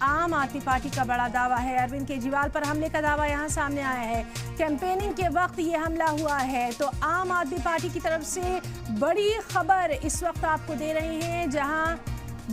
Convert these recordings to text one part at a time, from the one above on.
आम आदमी पार्टी का बड़ा दावा है। अरविंद केजरीवाल पर हमले का दावा यहां सामने आया है। कैंपेनिंग के वक्त ये हमला हुआ है। तो आम आदमी पार्टी की तरफ से बड़ी खबर इस वक्त आपको दे रहे हैं, जहां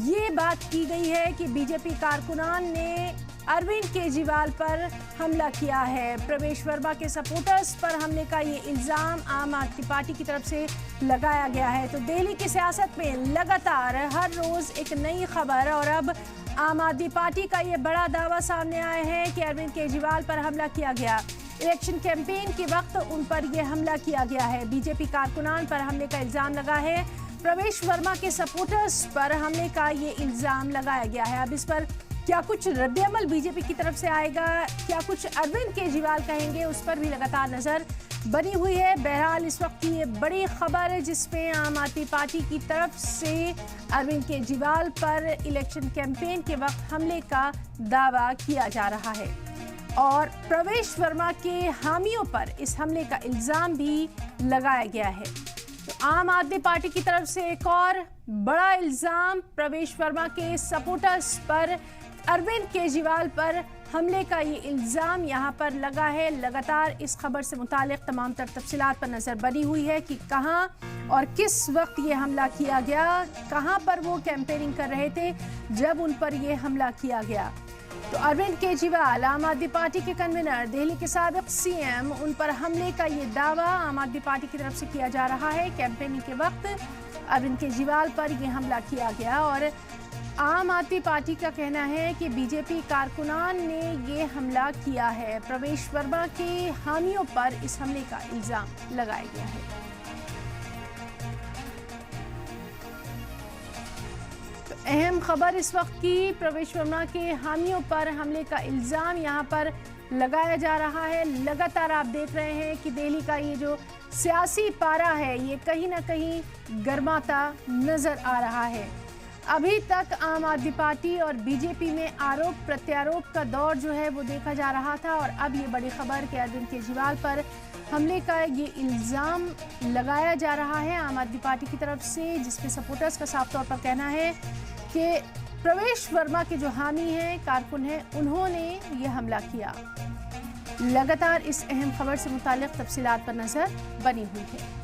ये बात की गई है कि बीजेपी कारकुनान ने अरविंद केजरीवाल पर हमला किया है। प्रवेश वर्मा के सपोर्टर्स पर हमले का ये इल्जाम आम आदमी पार्टी की तरफ से लगाया गया है। तो दिल्ली की सियासत में लगातार हर रोज एक नई खबर, और अब आम आदमी पार्टी का ये बड़ा दावा सामने आया है कि अरविंद केजरीवाल पर हमला किया गया। इलेक्शन कैंपेन के वक्त उन पर यह हमला किया गया है। बीजेपी कारकुनान पर हमले का इल्जाम लगा है। प्रवेश वर्मा के सपोर्टर्स पर हमले का ये इल्जाम लगाया गया है। अब इस पर क्या कुछ रद्द-ए-अमल बीजेपी की तरफ से आएगा, क्या कुछ अरविंद केजरीवाल कहेंगे, उस पर भी लगातार नजर बनी हुई है। बहरहाल इस वक्त की ये बड़ी खबर है जिसमें आम आदमी पार्टी की तरफ से अरविंद केजरीवाल पर इलेक्शन कैंपेन के वक्त हमले का दावा किया जा रहा है, और प्रवेश वर्मा के हामियों पर इस हमले का इल्जाम भी लगाया गया है। तो आम आदमी पार्टी की तरफ से एक और बड़ा इल्जाम प्रवेश वर्मा के सपोर्टर्स पर अरविंद केजरीवाल पर हमले का ये इल्ज़ाम यहाँ पर लगा है। लगातार इस खबर से मुतालिक तमाम तर तफसीलात पर नज़र बनी हुई है कि कहाँ और किस वक्त ये हमला किया गया, कहाँ पर वो कैंपेनिंग कर रहे थे जब उन पर ये हमला किया गया। तो अरविंद केजरीवाल, आम आदमी पार्टी के कन्वीनर, दिल्ली के साबिक सीएम, उन पर हमले का ये दावा आम आदमी पार्टी की तरफ से किया जा रहा है। कैंपेनिंग के वक्त अरविंद केजरीवाल पर यह हमला किया गया, और आम आदमी पार्टी का कहना है कि बीजेपी कारकुनान ने ये हमला किया है। प्रवेश वर्मा के हामियों पर इस हमले का इल्जाम लगाया गया है। तो अहम खबर इस वक्त की, प्रवेश वर्मा के हामियों पर हमले का इल्जाम यहाँ पर लगाया जा रहा है। लगातार आप देख रहे हैं कि दिल्ली का ये जो सियासी पारा है ये कहीं ना कहीं गर्माता नजर आ रहा है। अभी तक आम आदमी पार्टी और बीजेपी में आरोप प्रत्यारोप का दौर जो है वो देखा जा रहा था, और अब ये बड़ी खबर कि अरविंद केजरीवाल पर हमले का ये इल्ज़ाम लगाया जा रहा है आम आदमी पार्टी की तरफ से, जिसमें सपोर्टर्स का साफ तौर पर कहना है कि प्रवेश वर्मा के जो हामी हैं, कारकुन हैं, उन्होंने ये हमला किया। लगातार इस अहम खबर से मुताल्लिक़ तफसीलात पर नज़र बनी हुई है।